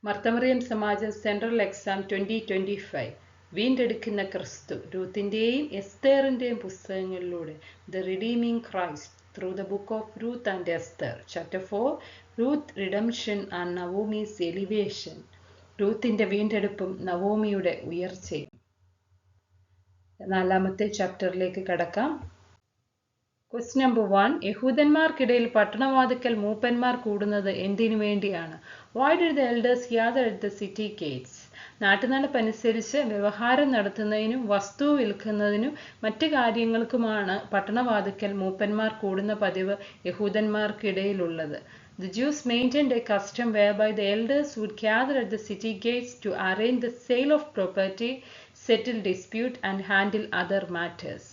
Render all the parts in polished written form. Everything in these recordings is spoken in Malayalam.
മർത്തമറിയം സമാജ സെൻട്രൽ എക്സാം 2025 വീണ്ടെടുക്കുന്ന ക്രിസ്തു രൂത്തിൻ്റെയും എസ്തേറിൻ്റെയും പുസ്തകങ്ങളിലൂടെ the redeeming Christ through the book of Ruth and Esther chapter 4 Ruth redemption and Naomi's elevation രൂത്തിൻ്റെ വീണ്ടെടുപ്പും നവോമിയുടെ ഉയർച്ചയും. 4ാമത്തെ ചാപ്റ്ററിലേക്ക് കടക്കാം. Question number 1. യഹൂദന്മാർക്കിടയിൽ പട്ടണവാതിക്കൽ മൂപ്പന്മാർ കൂടുന്നത് എന്തിനു വേണ്ടിയാണ്? Why did the elders gather at the city gates? നാട്ടുനടപ്പനുസരിച്ച് വ്യവഹാരം നടത്തുന്നതിനും വസ്തു വിൽക്കുന്നതിനും മറ്റ് കാര്യങ്ങൾക്കുമാണ് പട്ടണവാതിക്കൽ മൂപ്പന്മാർ കൂടുന്ന പതിവ് യഹൂദന്മാർക്കിടയിലുള്ളത്. The Jews maintained a custom whereby the elders would gather at the city gates to arrange the sale of property, settle dispute and handle other matters.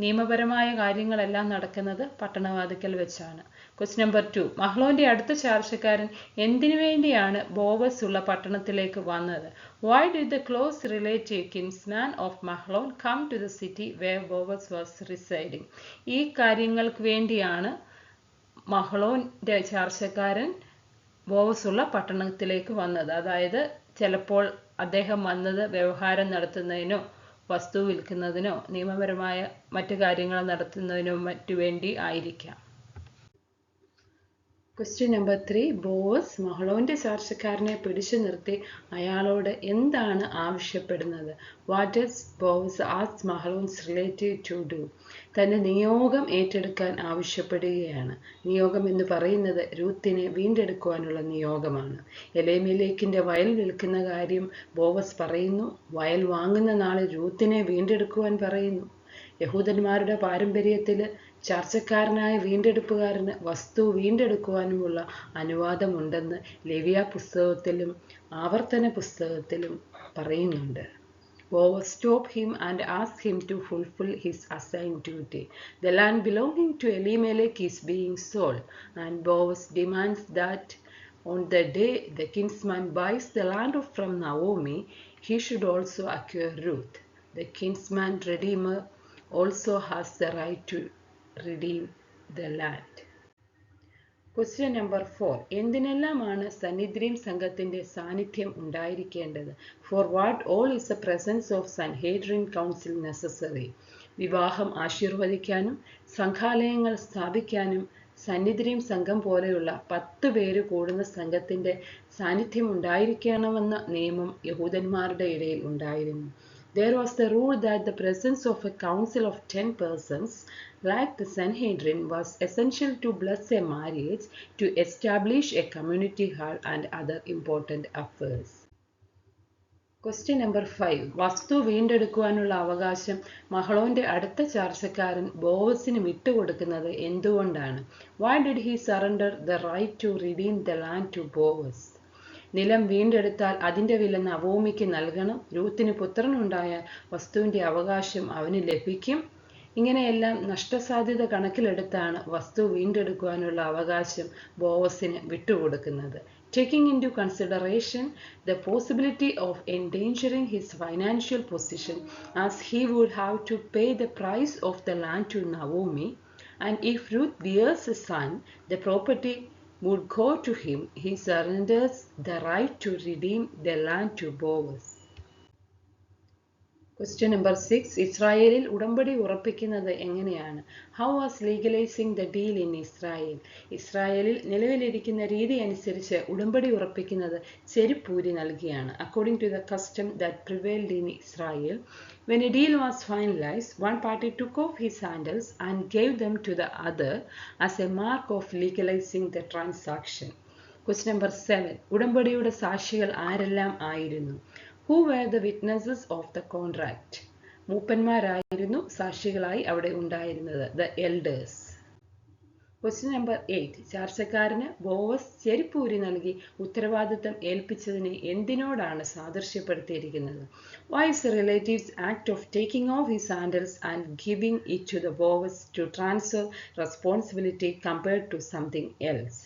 നിയമപരമായ കാര്യങ്ങളെല്ലാം നടക്കുന്നത് പട്ടണവാതിക്കൽ വെച്ചാണ്. Question number 2. മഹ്ലോന്റെ അടുത്ത ചാർച്ചക്കാരൻ എന്തിനു വേണ്ടിയാണ് ബോവസ് ഉള്ള പട്ടണത്തിലേക്ക് വന്നത്? Why did the close relative kinsman of Mahlon come to the city where Boaz was residing? ഈ കാര്യങ്ങൾക്ക് വേണ്ടിയാണ് മഹ്ലോന്റെ ചാർച്ചക്കാരൻ ബോവസ് ഉള്ള പട്ടണത്തിലേക്ക് വന്നത്. അതായത് ചിലപ്പോൾ അദ്ദേഹം വന്നത് വ്യവഹാരം നടത്തുന്നതിനോ വസ്തു വിൽക്കുന്നതിനോ നിയമപരമായ മറ്റു കാര്യങ്ങൾ നടത്തുന്നതിനോ മറ്റു വേണ്ടി ആയിരിക്കാം. Question number 3. ബോവസ് മഹ്ലോന്റെ ചാർച്ചക്കാരനെ പിടിച്ചു നിർത്തി അയാളോട് എന്താണ് ആവശ്യപ്പെടുന്നത്? What does Boaz ask Mahlon's relative to do? തന്റെ നിയോഗം ഏറ്റെടുക്കാൻ ആവശ്യപ്പെടുകയാണ്. നിയോഗം എന്ന് പറയുന്നത് രൂത്തിനെ വീണ്ടെടുക്കുവാനുള്ള നിയോഗമാണ്. എലേമേലെക്കിന്റെ വയൽ വിൽക്കുന്ന കാര്യം ബോവസ് പറയുന്നു. വയൽ വാങ്ങുന്ന നാളിൽ രൂത്തിനെ വീണ്ടെടുക്കുവാൻ പറയുന്നു. യഹൂദന്മാരുടെ പാരമ്പര്യത്തിൽ ചാർച്ചക്കാരനായ വീണ്ടെടുപ്പുകാരന് വസ്തു വീണ്ടെടുക്കുവാനുമുള്ള അനുവാദമുണ്ടെന്ന് ലേവ്യ പുസ്തകത്തിലും ആവർത്തന പുസ്തകത്തിലും പറയുന്നുണ്ട്. Boaz stopped him and asked him to fulfill his assigned duty. The land belonging to Elimelech is being sold, and Boaz demands that on the day the kinsman buys the land from Naomi, he should also acquire Ruth. The kinsman redeemer also has the right to redeem the land. Question number 4. എന്തിനെല്ലാമാണ് സന്നിദ്രീം സംഘത്തിന്റെ സാന്നിധ്യം ഉണ്ടായിരിക്കേണ്ടത്? For what all is the presence of Sanhedrin council necessary? വിവാഹം ആശീർവദിക്കാനും സംഘാലയങ്ങൾ സ്ഥാപിക്കാനും സന്നിദ്രീം സംഘം പോലെയുള്ള 10 പേര് കൂടുന്ന സംഘത്തിന്റെ സാന്നിധ്യം ഉണ്ടായിരിക്കണമെന്ന നിയമം യഹൂദന്മാരുടെ ഇടയിൽ ഉണ്ടായിരുന്നു. There was the rule that the presence of a council of 10 persons, like the Sanhedrin, was essential to bless a marriage, to establish a community hall and other important affairs. Question number 5. വസ്തു വീണ്ടെടുക്കുവാനുള്ള അവകാശം മഹ്ലോന്റെ അടുത്ത ചാർച്ചക്കാരൻ ബോവസിന് വിട്ടുകൊടുക്കുന്നത് എന്തുകൊണ്ടാണ്? Why did he surrender the right to redeem the land to Boaz? നിലം വീണ്ടെടുത്താൽ അതിൻ്റെ വില നവോമിക്ക് നൽകണം. രൂത്തിന് പുത്രനുണ്ടായാൽ വസ്തുവിൻ്റെ അവകാശം അവന് ലഭിക്കും. ഇങ്ങനെയെല്ലാം നഷ്ടസാധ്യത കണക്കിലെടുത്താണ് വസ്തു വീണ്ടെടുക്കുവാനുള്ള അവകാശം ബോവസിന് വിട്ടുകൊടുക്കുന്നത്. Taking into consideration the possibility of endangering his financial position, as he would have to pay the price of the land to Naomi, and if Ruth bears a son, the property would go to him, he surrenders the right to redeem the land to Boaz. Question number 6. ഇസ്രായേലിൽ ഉടമ്പടി ഉറപ്പിക്കുന്നത് എങ്ങനെയാണ്? How was legalising the deal in Israel? ഇസ്രായേലിൽ നിലവിലിരിക്കുന്ന രീതി അനുസരിച്ച് ഉടമ്പടി ഉറപ്പിക്കുന്നത് ചെരിപ്പൂരി നൽകിയാണ്. According to the custom that prevailed in Israel, when a deal was finalized, one party took off his sandals and gave them to the other as a mark of legalizing the transaction. Question number 7. ഉടമ്പടിയുടെ സാക്ഷികൾ ആരെല്ലാം ആയിരുന്നു? Who were the witnesses of the contract? മൂപ്പന്മാരായിരുന്നു സാക്ഷികളായി അവിടെ ഉണ്ടായിരുന്നത്, the elders. Question number 8. ചാർച്ചക്കാരന് ബോവസ് ചെരിപ്പൂരി നൽകി ഉത്തരവാദിത്തം ഏൽപ്പിച്ചതിനെ എന്തിനോടാണ് സാദൃശ്യപ്പെടുത്തിയിരിക്കുന്നത്? Why is the relative's act of taking off his sandals and giving it to the Boaz to transfer responsibility compared to something else?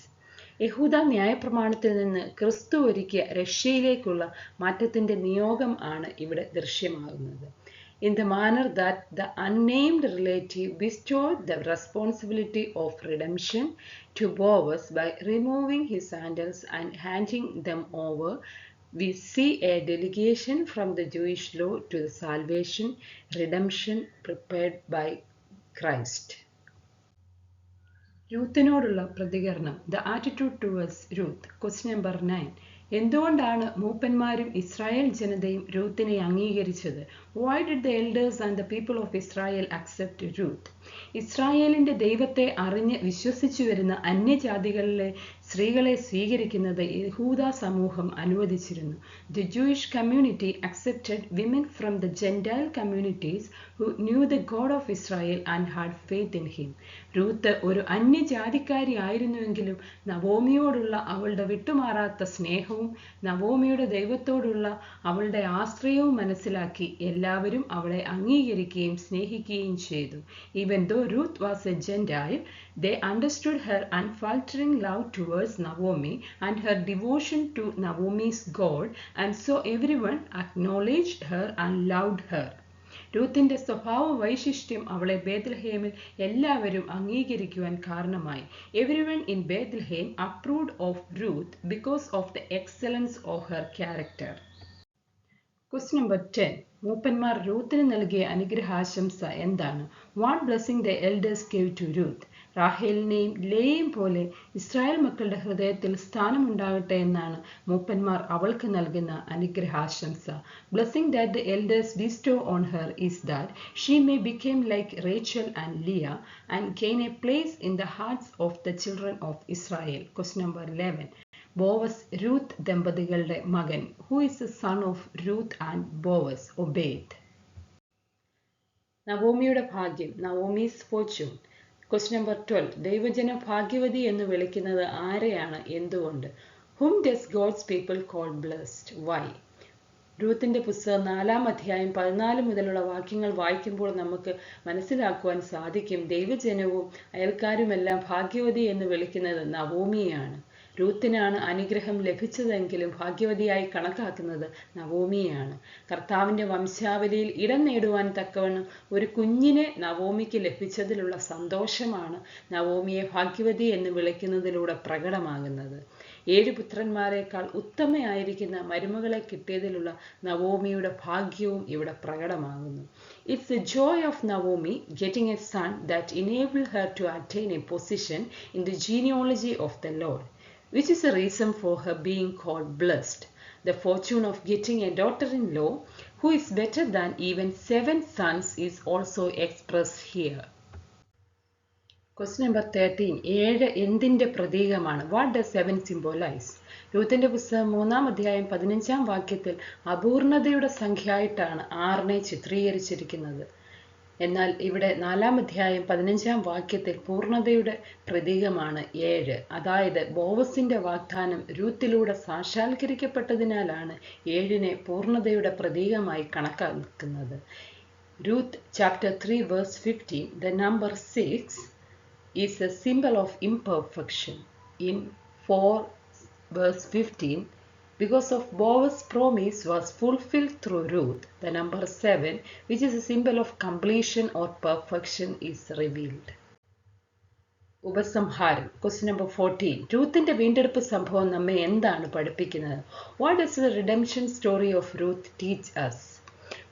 യഹൂദ ന്യായപ്രമാണത്തിൽ നിന്ന് ക്രിസ്തു ഒരുക്കിയ രക്ഷയിലേക്കുള്ള മാറ്റത്തിന്റെ നിയോഗം ആണ് ഇവിടെ ദൃശ്യമാകുന്നത്. in the manner that the unnamed relative bestowed the responsibility of redemption to Boaz by removing his sandals and handing them over. We see a delegation from the Jewish law to the salvation, redemption prepared by Christ. രൂത്തിനോടുള്ള പ്രതികരണം. The attitude towards Ruth. Question number 9. എന്തുകൊണ്ടാണ് മൂപ്പന്മാരും ഇസ്രായേൽ ജനതയും രൂത്തിനെ അംഗീകരിച്ചത്? Y did the elders and the people of Israel accept Ruth? ഇസ്രായേലിന്റെ ദൈവത്തെ അറിഞ്ഞ് വിശ്വസിച്ചു വരുന്ന അന്യജാതികളിലെ സ്ത്രീകളെ സ്വീകരിക്കുന്നത് യഹൂദ സമൂഹം അനുവദിച്ചിരുന്നു. The Jewish community accepted women from the Gentile communities who knew the God of Israel and had faith in him. Ruth ഒരു അന്യജാതിക്കാരി ആയിരുന്നുവെങ്കിലും നവോമിയോടുള്ള അവളുടെ വിട്ടുമാറാത്ത സ്നേഹവും നവോമിയുടെ ദൈവത്തോടുള്ള അവളുടെ ആശ്രയവും മനസ്സിലാക്കി എല്ലാവരും അവളെ അംഗീകരിക്കുകയും സ്നേഹിക്കുകയും ചെയ്തു. Even though Ruth was a Gentile, they understood her unfaltering love towards Naomi and her devotion to Naomi's God, and so everyone acknowledged her and loved her. രൂത്തിന്റെ സ്വഭാവ വൈശിഷ്ട്യം അവളെ ബേത്ലഹേമിൽ എല്ലാവരും അംഗീകരിക്കുവാൻ കാരണമായി. Everyone in Bethlehem approved of Ruth because of the excellence of her character. Question number 10. മൂപ്പന്മാർ രൂത്തിന് നൽകിയ അനുഗ്രഹാശംസ എന്താണ്? What blessing the elders gave to Ruth? റാഹേലിനെയും ലേയെയും പോലെ ഇസ്രായേൽ മക്കളുടെ ഹൃദയത്തിൽ സ്ഥാനമുണ്ടാകട്ടെ എന്നാണ് മൂപ്പന്മാർ അവൾക്ക് നൽകുന്ന അനുഗ്രഹാശംസ. Blessing that the elders bestow on her is that she may become like Rachel and Leah and gain a place in the hearts of the children of Israel. Question number 11. Boaz Ruth ദമ്പതികളുടെ മകൻ. Who is the son of Ruth and Boaz? Obed. നവോമിയുടെ ഭാഗ്യം. Naomi's fortune. Question number 12. ദൈവജന ഭാഗ്യവതി എന്ന് വിളിക്കുന്നത് ആരെയാണ്? എന്തുകൊണ്ട്? Whom does God's people call blessed? Why? രൂത്തിന്റെ പുസ്തകം 4-ാം അധ്യായം 14 മുതലുള്ള വാക്യങ്ങൾ വായിക്കുമ്പോൾ നമുക്ക് മനസ്സിലാക്കുവാൻ സാധിക്കും ദൈവജനവും അയൽക്കാരുമെല്ലാം ഭാഗ്യവതി എന്ന് വിളിക്കുന്നത് നവോമിയെയാണ്. രൂത്തിനാണ് അനുഗ്രഹം ലഭിച്ചതെങ്കിലും ഭാഗ്യവതിയായി കണക്കാക്കുന്നത് നവോമിയെയാണ്. കർത്താവിന്റെ വംശാവലിയിൽ ഇടം നേടുവാൻ തക്കവണ്ണം ഒരു കുഞ്ഞിനെ നവോമിക്ക് ലഭിച്ചതിലുള്ള സന്തോഷമാണ് നവോമിയെ ഭാഗ്യവതി എന്ന് വിളിക്കുന്നതിലൂടെ പ്രകടമാകുന്നത്. 7 പുത്രന്മാരെക്കാൾ ഉത്തമയായിരിക്കുന്ന മരുമകളെ കിട്ടിയതിലുള്ള നവോമിയുടെ ഭാഗ്യവും ഇവിടെ പ്രകടമാകുന്നു. It's the joy of Naomi getting a son that enabled her to attain a position in the genealogy of the Lord, which is a reason for her being called blessed. The fortune of getting a daughter-in-law who is better than even 7 sons is also expressed here. Question number 13. 7 എന്തിന്റെ പ്രതീകമാണ്? What does 7 symbolize? രൂത്തിന്റെ പുസ്തകം 3-ാം അധ്യായം 15-ാം വാക്യത്തിൽ അപൂർണതയുടെ സംഖ്യയായിട്ടാണ് 6-നെ ചിത്രീകരിച്ചിരിക്കുന്നത്. എന്നാൽ ഇവിടെ 4-ാം അധ്യായം 15-ാം വാക്യത്തിൽ പൂർണ്ണതയുടെ പ്രതീകമാണ് 7. അതായത് ബോവസിന്റെ വാഗ്ദാനം രൂത്തിലൂടെ സാക്ഷാത്കരിക്കപ്പെട്ടതിനാലാണ് 7-നെ പൂർണ്ണതയുടെ പ്രതീകമായി കണക്കാക്കുന്നത്. Ruth chapter 3 verse 15. The number 6 is a symbol of imperfection. In 4 verse 15, because of Boaz's promise was fulfilled through Ruth, the number 7, which is a symbol of completion or perfection, is revealed. ഉപസംഹാരം. Question number 14. രൂത്തിന്റെ വീണ്ടെടുപ്പ് സംഭവം നമ്മെ എന്താണ് പഠിപ്പിക്കുന്നത്? What does the redemption story of Ruth teach us?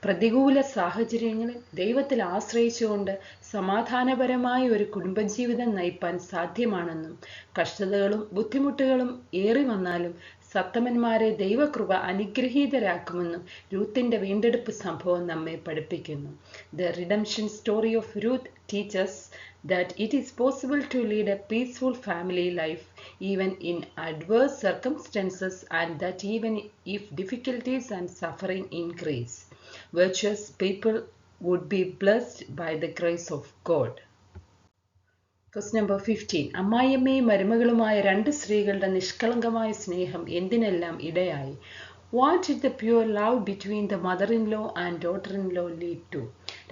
പ്രതികൂല സാഹചര്യങ്ങളിൽ ദൈവത്തിൽ ആശ്രയിച്ചുകൊണ്ട് സമാധാനപരമായ ഒരു കുടുംബജീവിതം നയിപ്പാൻ സാധ്യമാണെന്നും കഷ്ടതകളും ബുദ്ധിമുട്ടുകളും ഏറി വന്നാലും സത്തമന്മാരെ ദൈവകൃപ അനുഗ്രഹീതരാക്കുമെന്നും രൂത്തിന്റെ വീണ്ടെടുപ്പ് സംഭവം നമ്മെ പഠിപ്പിക്കുന്നു. The redemption story of Ruth teaches that it is possible to lead a peaceful family life even in adverse circumstances, and that even if difficulties and suffering increase, virtuous people would be blessed by the grace of God. Question number 15. അമ്മായിയമ്മയും മരുമകളുമായ 2 സ്ത്രീകളുടെ നിഷ്കളങ്കമായ സ്നേഹം എന്തിനെല്ലാം ഇടയായി? What did the pure love between the mother-in-law and daughter-in-law lead to?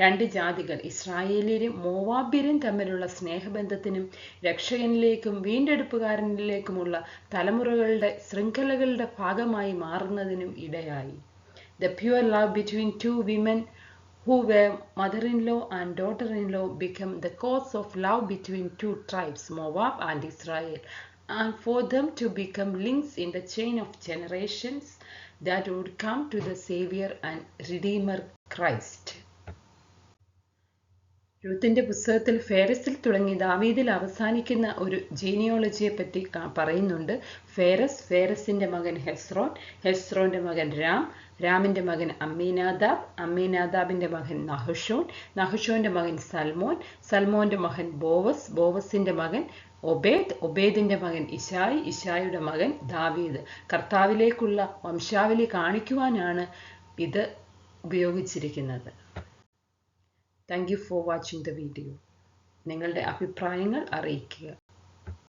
2 ജാതികൾ ഇസ്രായേലിയരും മോവാബ്യരും തമ്മിലുള്ള സ്നേഹബന്ധത്തിനും രക്ഷകനിലേക്കും വീണ്ടെടുപ്പുകാരനിലേക്കുമുള്ള തലമുറകളുടെ ശൃംഖലകളുടെ ഭാഗമായി മാറുന്നതിനും ഇടയായി. The pure love between 2 women who were mother-in-law and daughter-in-law, became the cause of love between two tribes, Moab and Israel, and for them to become links in the chain of generations that would come to the Savior and Redeemer Christ. രൂത്തിന്റെ പുസ്തകത്തിൽ ഫേരസിൽ തുടങ്ങി ദാവീദിൽ അവസാനിക്കുന്ന ഒരു ജീനിയോളജിയെ പറ്റി പറയുന്നുണ്ട്. ഫേരസിന്റെ മകൻ ഹെസ്രോൻ, ഹെസ്രോന്റെ മകൻ രാം, രാമിന്റെ മകൻ അമ്മീനാദാബ്, അമ്മീനാദാബിന്റെ മകൻ നഹുഷോൻ, നഹുഷോന്റെ മകൻ സൽമോൻ, സൽമോന്റെ മകൻ ബോവസ്, ബോവസിന്റെ മകൻ ഒബേദ്, ഒബേദിന്റെ മകൻ ഇശായി, ഇശായിയുടെ മകൻ ദാവീദ്. കർത്താവിലേക്കുള്ള വംശാവലി കാണിക്കുവാനാണ് ഇത് ഉപയോഗിച്ചിരിക്കുന്നത്. Thank you for watching the video. നിങ്ങളുടെ അഭിപ്രായങ്ങൾ അറിയിക്കുക.